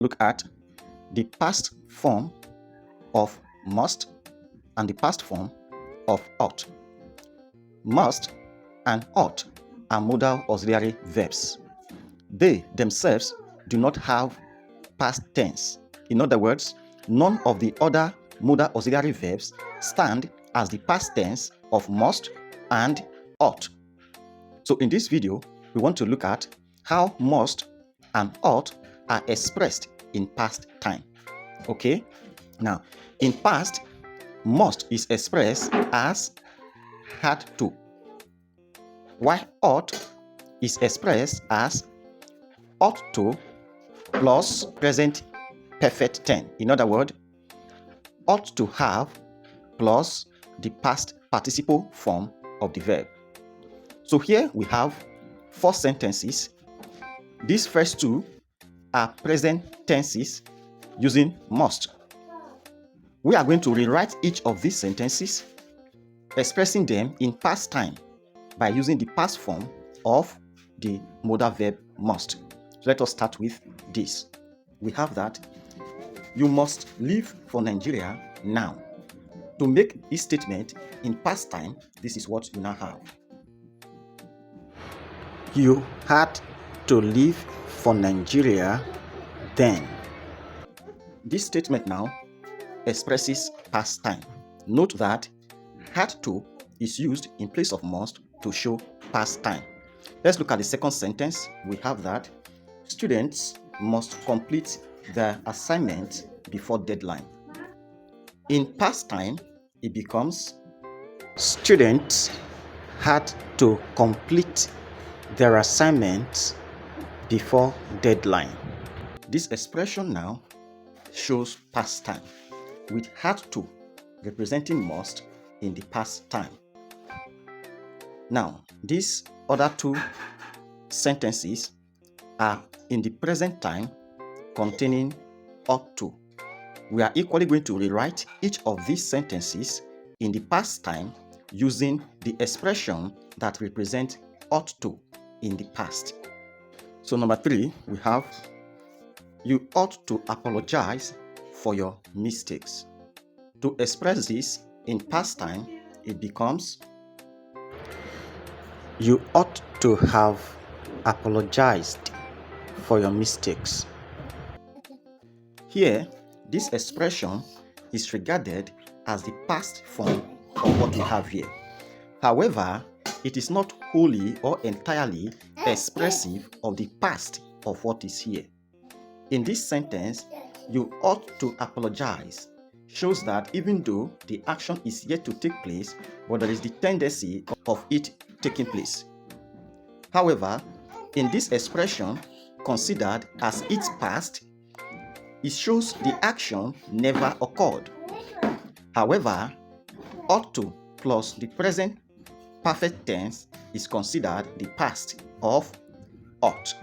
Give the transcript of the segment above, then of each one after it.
look at the past form of must and the past form of ought. Must and ought are modal auxiliary verbs. They themselves do not have past tense. In other words, none of the other modal auxiliary verbs stand as the past tense of must and ought. So in this video, we want to look at how must and ought are expressed in past time. Okay? Now, in past, must is expressed as had to, while ought is expressed as ought to plus present perfect tense. In other words, ought to have plus the past participle form of the verb. So here we have 4 sentences. These first 2 are present tenses using must. We are going to rewrite each of these sentences, expressing them in past time by using the past form of the modal verb must. So let us start with this. We have that you must leave for Nigeria now. To make this statement in past time, this is what you now have. You had to leave for Nigeria then. This statement now expresses past time. Note that had to is used in place of must to show past time. Let's look at the second sentence. We have that students must complete their assignment before deadline. In past time, it becomes students had to complete their assignments before deadline. This expression now shows past time, with had to representing must in the past time. Now, these other 2 sentences are in the present time containing ought to. We are equally going to rewrite each of these sentences in the past time using the expression that represents ought to in the past. So number 3, we have you ought to apologize for your mistakes. To express this in past time, it becomes you ought to have apologized for your mistakes. Here, this expression is regarded as the past form of what we have here. However, it is not wholly or entirely expressive of the past of what is here. In this sentence, you ought to apologize shows that even though the action is yet to take place, but there is the tendency of it taking place. However, in this expression, considered as its past, it shows the action never occurred. However, ought to plus the present perfect tense is considered the past of ought.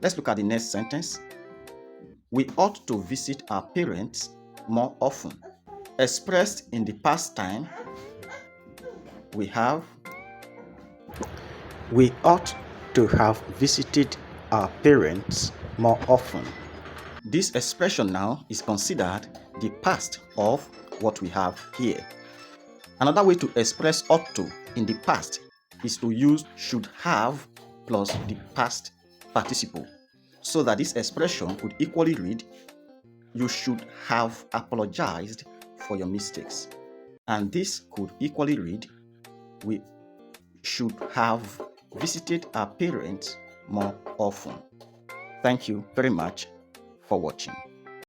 Let's look at the next sentence. We ought to visit our parents more often. Expressed in the past time, we have we ought to have visited our parents more often. This expression now is considered the past of what we have here. Another way to express ought to in the past is to use should have plus the past participle, so that this expression could equally read you should have apologized for your mistakes. And this could equally read we should have visited our parents more often. Thank you very much for watching.